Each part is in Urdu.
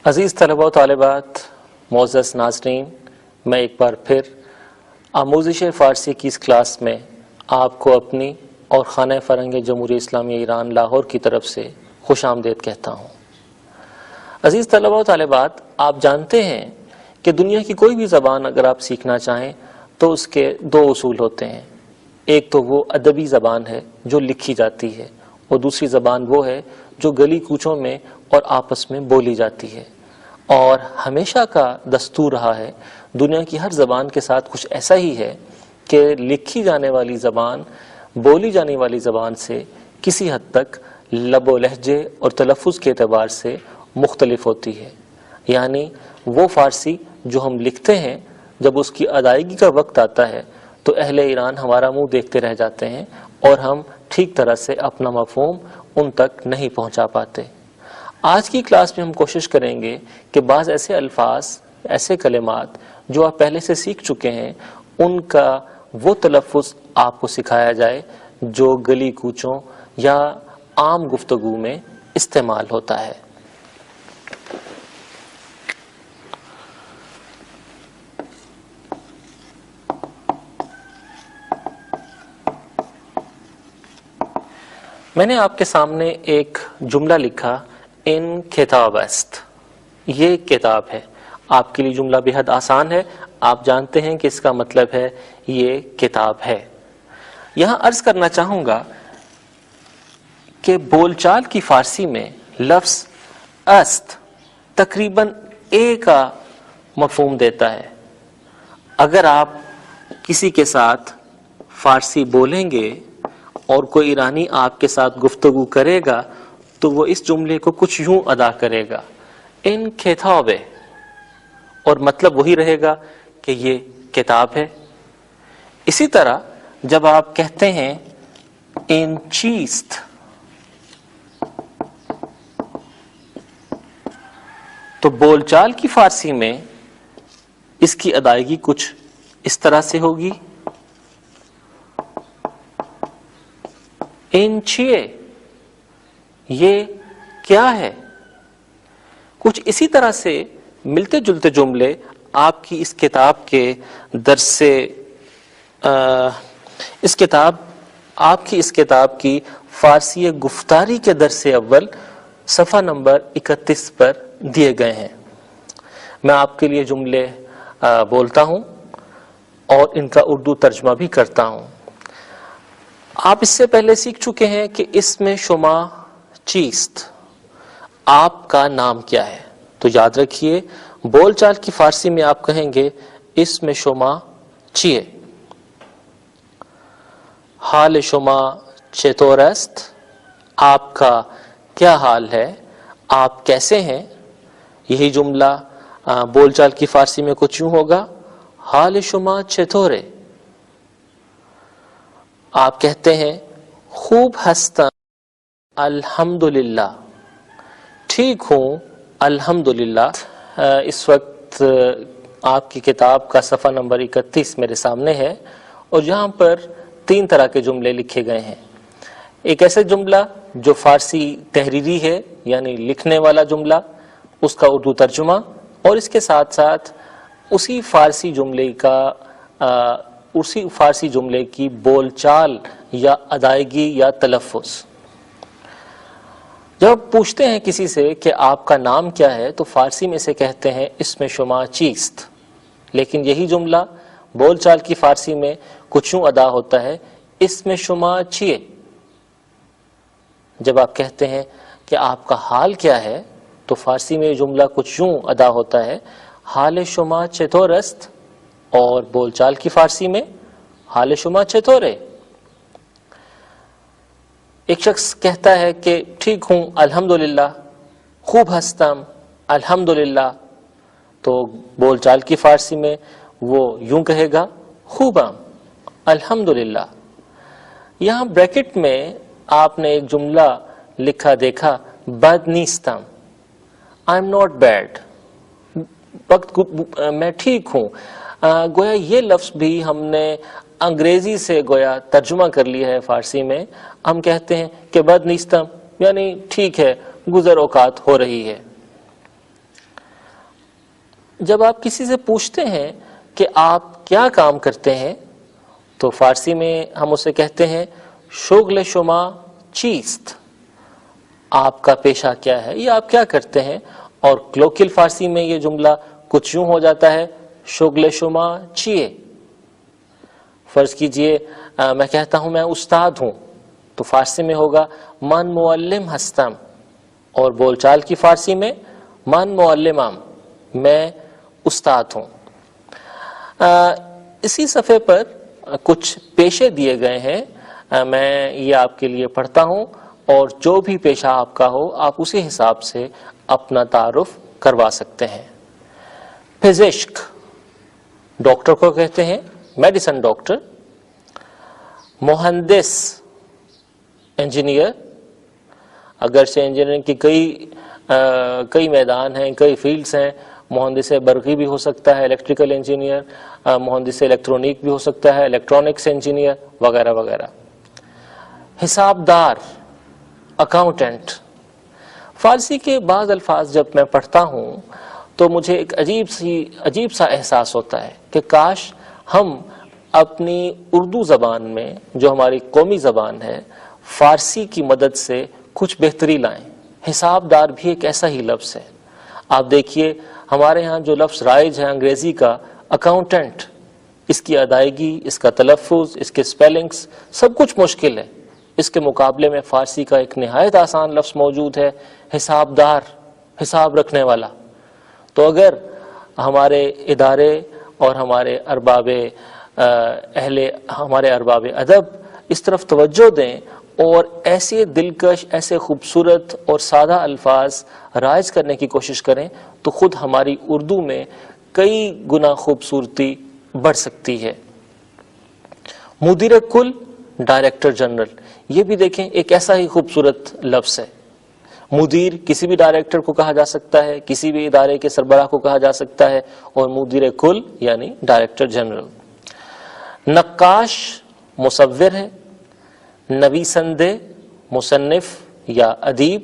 عزیز طلبہ و طالبات، معزز ناظرین، میں ایک بار پھر آموزش فارسی کی اس کلاس میں آپ کو اپنی اور خانہ فرہنگ جمہوریہ اسلامی ایران لاہور کی طرف سے خوش آمدید کہتا ہوں۔ عزیز طلبہ و طالبات، آپ جانتے ہیں کہ دنیا کی کوئی بھی زبان اگر آپ سیکھنا چاہیں تو اس کے دو اصول ہوتے ہیں۔ ایک تو وہ ادبی زبان ہے جو لکھی جاتی ہے، اور دوسری زبان وہ ہے جو گلی کوچوں میں اور آپس میں بولی جاتی ہے۔ اور ہمیشہ کا دستور رہا ہے، دنیا کی ہر زبان کے ساتھ کچھ ایسا ہی ہے کہ لکھی جانے والی زبان بولی جانے والی زبان سے کسی حد تک لب و لہجے اور تلفظ کے اعتبار سے مختلف ہوتی ہے۔ یعنی وہ فارسی جو ہم لکھتے ہیں، جب اس کی ادائیگی کا وقت آتا ہے تو اہل ایران ہمارا منہ دیکھتے رہ جاتے ہیں اور ہم ٹھیک طرح سے اپنا مفہوم ان تک نہیں پہنچا پاتے۔ آج کی کلاس میں ہم کوشش کریں گے کہ بعض ایسے الفاظ، ایسے کلمات جو آپ پہلے سے سیکھ چکے ہیں، ان کا وہ تلفظ آپ کو سکھایا جائے جو گلی کوچوں یا عام گفتگو میں استعمال ہوتا ہے۔ میں نے آپ کے سامنے ایک جملہ لکھا، ان کتاب است۔ یہ کتاب ہے۔ آپ کے لیے جملہ بے حد آسان ہے، آپ جانتے ہیں کہ اس کا مطلب ہے یہ کتاب ہے۔ یہاں عرض کرنا چاہوں گا کہ بول چال کی فارسی میں لفظ است تقریباً اے کا مفہوم دیتا ہے۔ اگر آپ کسی کے ساتھ فارسی بولیں گے اور کوئی ایرانی آپ کے ساتھ گفتگو کرے گا تو وہ اس جملے کو کچھ یوں ادا کرے گا، ان کتاب، اور مطلب وہی رہے گا کہ یہ کتاب ہے۔ اسی طرح جب آپ کہتے ہیں ان چیست، تو بول چال کی فارسی میں اس کی ادائیگی کچھ اس طرح سے ہوگی، ان چیے، یہ کیا ہے۔ کچھ اسی طرح سے ملتے جلتے جملے آپ کی اس کتاب کے درس سے اس کتاب کی فارسی گفتاری کے درس اول صفحہ نمبر 31 پر دیے گئے ہیں۔ میں آپ کے لیے جملے بولتا ہوں اور ان کا اردو ترجمہ بھی کرتا ہوں۔ آپ اس سے پہلے سیکھ چکے ہیں کہ اسم شما چیست، آپ کا نام کیا ہے۔ تو یاد رکھیے، بول چال کی فارسی میں آپ کہیں گے اسم شما چیے، حال شما چطور است، آپ کا کیا حال ہے، آپ کیسے ہیں۔ یہی جملہ بول چال کی فارسی میں کچھ یوں ہوگا، حال شما چطوره، آپ کہتے ہیں خوب ہستم الحمدللہ، ٹھیک ہوں الحمدللہ۔ اس وقت آپ کی کتاب کا صفحہ نمبر 31 میرے سامنے ہے، اور یہاں پر 3 طرح کے جملے لکھے گئے ہیں۔ ایک ایسا جملہ جو فارسی تحریری ہے، یعنی لکھنے والا جملہ، اس کا اردو ترجمہ، اور اس کے ساتھ ساتھ اسی فارسی جملے کی بول چال یا ادائیگی یا تلفظ۔ جب پوچھتے ہیں کسی سے کہ آپ کا نام کیا ہے تو فارسی میں سے کہتے ہیں اسم شما چیست، لیکن یہی جملہ بول چال کی فارسی میں کچھ یوں ادا ہوتا ہے، اسم شما چیے۔ جب آپ کہتے ہیں کہ آپ کا حال کیا ہے تو فارسی میں یہ جملہ کچھ یوں ادا ہوتا ہے، حال شما چطور است، اور بول چال کی فارسی میں حال شما چطوره۔ ایک شخص کہتا ہے کہ ٹھیک ہوں الحمدللہ، خوب ہستم الحمدللہ، تو بول چال کی فارسی میں وہ یوں کہے گا، خوبم الحمدللہ۔ یہاں بریکٹ میں آپ نے ایک جملہ لکھا دیکھا، بد نیستم، آئی ایم ناٹ بیڈ، میں ٹھیک ہوں۔ گویا یہ لفظ بھی ہم نے انگریزی سے گویا ترجمہ کر لیا ہے فارسی میں۔ ہم کہتے ہیں کہ بد نیستم یعنی ٹھیک ہے، گزر اوقات ہو رہی ہے۔ جب آپ کسی سے پوچھتے ہیں کہ آپ کیا کام کرتے ہیں تو فارسی میں ہم اسے کہتے ہیں شغل شما چیست، آپ کا پیشہ کیا ہے یا آپ کیا کرتے ہیں. اور کلوکل فارسی میں یہ جملہ کچھ یوں ہو جاتا ہے شغل شما چیئے. فرض کیجئے میں کہتا ہوں میں استاد ہوں تو فارسی میں ہوگا من معلم ہستم، اور بول چال کی فارسی میں من معلمم، میں استاد ہوں. اسی صفحے پر کچھ پیشے دیے گئے ہیں، میں یہ آپ کے لیے پڑھتا ہوں اور جو بھی پیشہ آپ کا ہو آپ اسی حساب سے اپنا تعارف کروا سکتے ہیں. فزشک ڈاکٹر کو کہتے ہیں، میڈیسن ڈاکٹر. مہندس انجینئر، اگرچہ انجینئرنگ کی کئی میدان ہیں، کئی فیلڈز ہیں. مہندس برقی بھی ہو سکتا ہے الیکٹریکل انجینئر، مہندس الیکٹرونک بھی ہو سکتا ہے الیکٹرانکس انجینئر وغیرہ وغیرہ. حسابدار اکاؤنٹنٹ. فارسی کے بعض الفاظ جب میں پڑھتا ہوں تو مجھے ایک عجیب سا احساس ہوتا ہے کہ کاش ہم اپنی اردو زبان میں جو ہماری قومی زبان ہے فارسی کی مدد سے کچھ بہتری لائیں. حسابدار بھی ایک ایسا ہی لفظ ہے. آپ دیکھیے ہمارے ہاں جو لفظ رائج ہے انگریزی کا اکاؤنٹنٹ، اس کی ادائیگی، اس کا تلفظ، اس کے سپیلنگز سب کچھ مشکل ہے. اس کے مقابلے میں فارسی کا ایک نہایت آسان لفظ موجود ہے حسابدار، حساب رکھنے والا. تو اگر ہمارے ادارے اور ہمارے ارباب ادب اس طرف توجہ دیں اور ایسے دلکش، ایسے خوبصورت اور سادہ الفاظ رائج کرنے کی کوشش کریں تو خود ہماری اردو میں کئی گنا خوبصورتی بڑھ سکتی ہے. مدیر کل ڈائریکٹر جنرل، یہ بھی دیکھیں ایک ایسا ہی خوبصورت لفظ ہے. مدیر کسی بھی ڈائریکٹر کو کہا جا سکتا ہے، کسی بھی ادارے کے سربراہ کو کہا جا سکتا ہے، اور مدیر کل یعنی ڈائریکٹر جنرل. نقاش مصور ہے. نویسندے مصنف یا ادیب.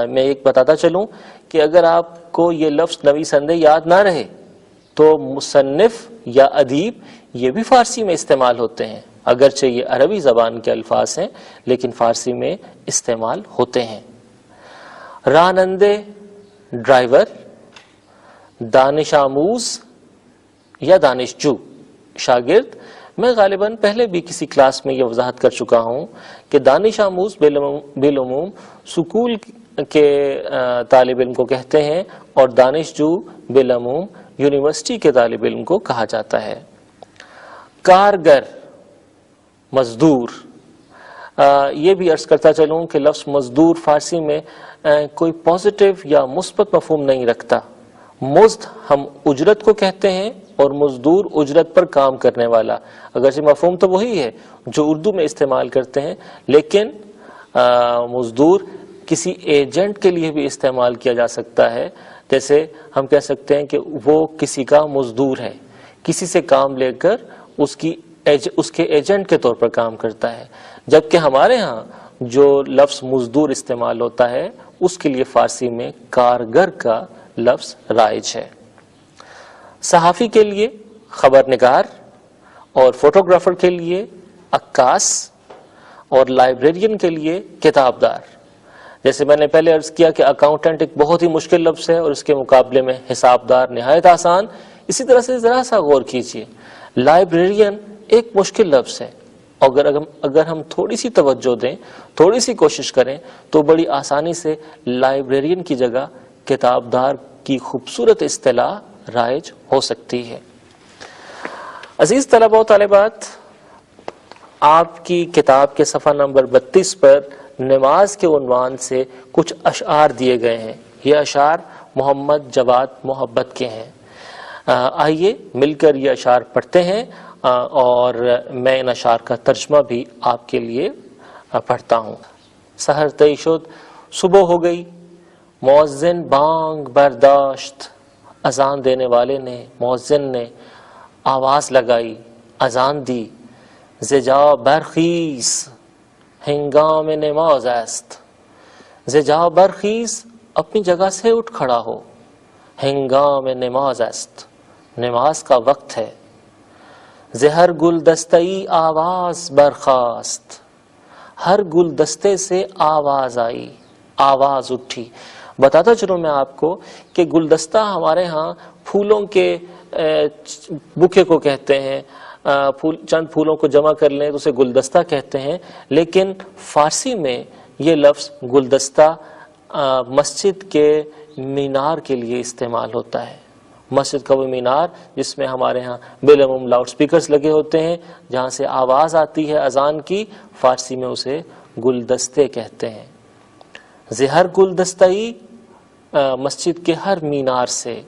میں ایک بتاتا چلوں کہ اگر آپ کو یہ لفظ نویسندے یاد نہ رہے تو مصنف یا ادیب یہ بھی فارسی میں استعمال ہوتے ہیں، اگرچہ یہ عربی زبان کے الفاظ ہیں لیکن فارسی میں استعمال ہوتے ہیں. رانندے ڈرائیور. دانش آموز یا دانشجو شاگرد. میں غالباً پہلے بھی کسی کلاس میں یہ وضاحت کر چکا ہوں کہ دانش آموز بالعموم سکول کے طالب علم کو کہتے ہیں اور دانشجو بالعموم یونیورسٹی کے طالب علم کو کہا جاتا ہے. کارگر مزدور. یہ بھی عرض کرتا چلوں کہ لفظ مزدور فارسی میں کوئی پازیٹیو یا مثبت مفہوم نہیں رکھتا. مزد ہم اجرت کو کہتے ہیں اور مزدور اجرت پر کام کرنے والا. اگرچہ مفہوم تو وہی ہے جو اردو میں استعمال کرتے ہیں، لیکن مزدور کسی ایجنٹ کے لیے بھی استعمال کیا جا سکتا ہے. جیسے ہم کہہ سکتے ہیں کہ وہ کسی کا مزدور ہے، کسی سے کام لے کر اس کے ایجنٹ کے طور پر کام کرتا ہے. جبکہ ہمارے ہاں جو لفظ مزدور استعمال ہوتا ہے اس کے لیے فارسی میں کارگر کا لفظ رائج ہے. صحافی کے لیے خبر نگار، اور فوٹوگرافر کے لیے عکاس، اور لائبریرین کے لیے کتابدار. جیسے میں نے پہلے عرض کیا کہ اکاؤنٹنٹ ایک بہت ہی مشکل لفظ ہے اور اس کے مقابلے میں حسابدار نہایت آسان. اسی طرح سے ذرا سا غور کیجئے، لائبریرین ایک مشکل لفظ ہے. اگر ہم تھوڑی سی توجہ دیں، تھوڑی سی کوشش کریں تو بڑی آسانی سے لائبریرین کی جگہ کتابدار کی خوبصورت اصطلاح رائج ہو سکتی ہے. عزیز طلباء و طالبات، آپ کی کتاب کے صفحہ نمبر 32 پر نماز کے عنوان سے کچھ اشعار دیے گئے ہیں. یہ اشعار محمد جواد محبت کے ہیں. آئیے مل کر یہ اشعار پڑھتے ہیں اور میں ان اشعار کا ترجمہ بھی آپ کے لیے پڑھتا ہوں. سحر طے شد، صبح ہو گئی، مؤذن بانگ برداشت. اذان دینے والے نے، مؤذن نے آواز لگائی، اذان دی. زجا برخیز ہنگام نماز است. زجا برخیز، اپنی جگہ سے اٹھ کھڑا ہو. ہنگام نماز است، نماز کا وقت ہے۔ زہر گلدستئی آواز برخاست، ہر گلدستے سے آواز آئی، آواز اٹھی۔ بتاتا چلوں میں آپ کو کہ گلدستہ ہمارے ہاں پھولوں کے بکے کو کہتے ہیں، چند پھولوں کو جمع کر لیں تو اسے گلدستہ کہتے ہیں، لیکن فارسی میں یہ لفظ گلدستہ مسجد کے مینار کے لیے استعمال ہوتا ہے۔ مسجد کا وہ مینار جس میں ہمارے ہاں بالعموم لاؤڈ سپیکرز لگے ہوتے ہیں، جہاں سے آواز آتی ہے اذان کی، فارسی میں اسے گلدستے کہتے ہیں۔ زہر گلدستئی، مسجد کے ہر مینار سے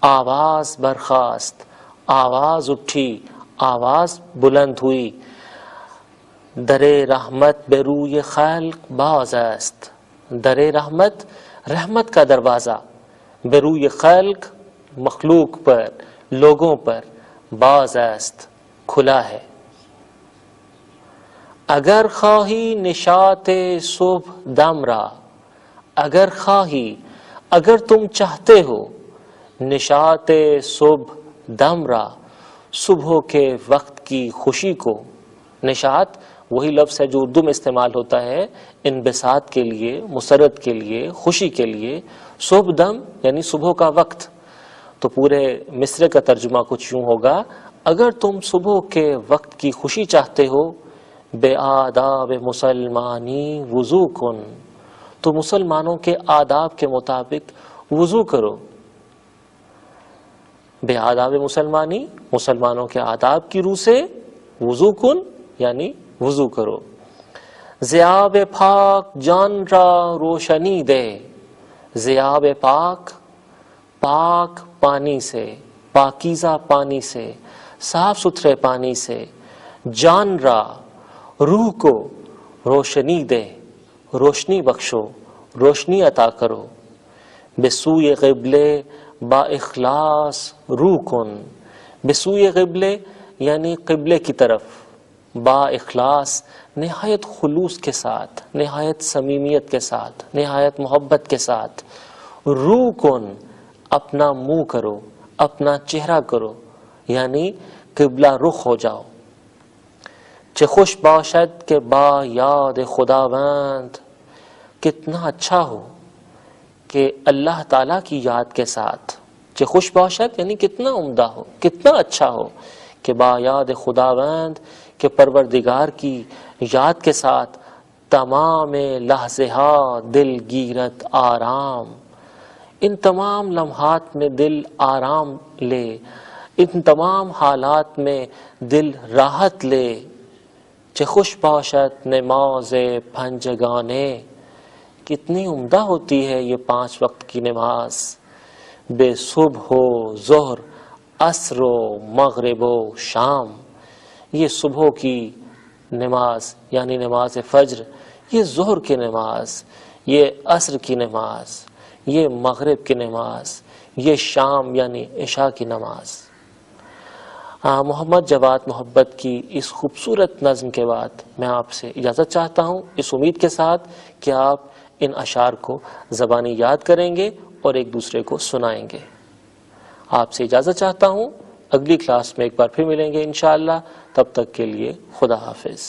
آواز برخاست، آواز اٹھی، آواز بلند ہوئی۔ در رحمت بے روی خلق باز است، در رحمت، رحمت کا دروازہ، بے روی خلق، مخلوق پر، لوگوں پر، باز است، کھلا ہے۔ اگر خواہی نشاط صبح دم را، اگر خواہی، اگر تم چاہتے ہو، نشاط صبح دم را، صبح کے وقت کی خوشی کو۔ نشاط وہی لفظ ہے جو اردو میں استعمال ہوتا ہے انبساط کے لیے، مسرت کے لیے، خوشی کے لیے۔ صبح دم یعنی صبح کا وقت۔ تو پورے مصرے کا ترجمہ کچھ یوں ہوگا، اگر تم صبح کے وقت کی خوشی چاہتے ہو، بے آداب مسلمانی وضو کن، تو مسلمانوں کے آداب کے مطابق وضو کرو۔ بے آداب مسلمانی، مسلمانوں کے آداب کی روح سے، وضو کن یعنی وضو کرو۔ ضیاب پاک جان را روشنی دے، ضیاب پاک، پاک پانی سے، پاکیزہ پانی سے، صاف ستھرے پانی سے، جان را، روح کو روشنی دے، روشنی بخشو، روشنی عطا کرو۔ بسوئے قبلے با اخلاص رو کن، بسوئے قبلے یعنی قبلے کی طرف، با اخلاص نہایت خلوص کے ساتھ، نہایت صمیمیت کے ساتھ، نہایت محبت کے ساتھ، رو کن اپنا منہ کرو، اپنا چہرہ کرو، یعنی قبلہ رخ ہو جاؤ۔ چه خوش باشد کہ با یاد خداوند، کتنا اچھا ہو کہ اللہ تعالیٰ کی یاد کے ساتھ، چه خوش باشد یعنی کتنا عمدہ ہو، کتنا اچھا ہو کہ با یاد خداوند، کہ پروردگار کی یاد کے ساتھ تمام لحظے ہا دل گیرت آرام، ان تمام لمحات میں دل آرام لے، ان تمام حالات میں دل راحت لے۔ چه خوش باشد نماز پنجگانے، کتنی عمدہ ہوتی ہے یہ 5 وقت کی نماز، بے صبح و ظہر، عصر و مغرب و شام۔ یہ صبح کی نماز یعنی نماز فجر، یہ ظہر کی نماز، یہ عصر کی نماز، یہ مغرب کی نماز، یہ شام یعنی عشاء کی نماز۔ محمد جواد محبت کی اس خوبصورت نظم کے بعد میں آپ سے اجازت چاہتا ہوں، اس امید کے ساتھ کہ آپ ان اشعار کو زبانی یاد کریں گے اور ایک دوسرے کو سنائیں گے۔ آپ سے اجازت چاہتا ہوں، اگلی کلاس میں ایک بار پھر ملیں گے انشاءاللہ، تب تک کے لیے خدا حافظ۔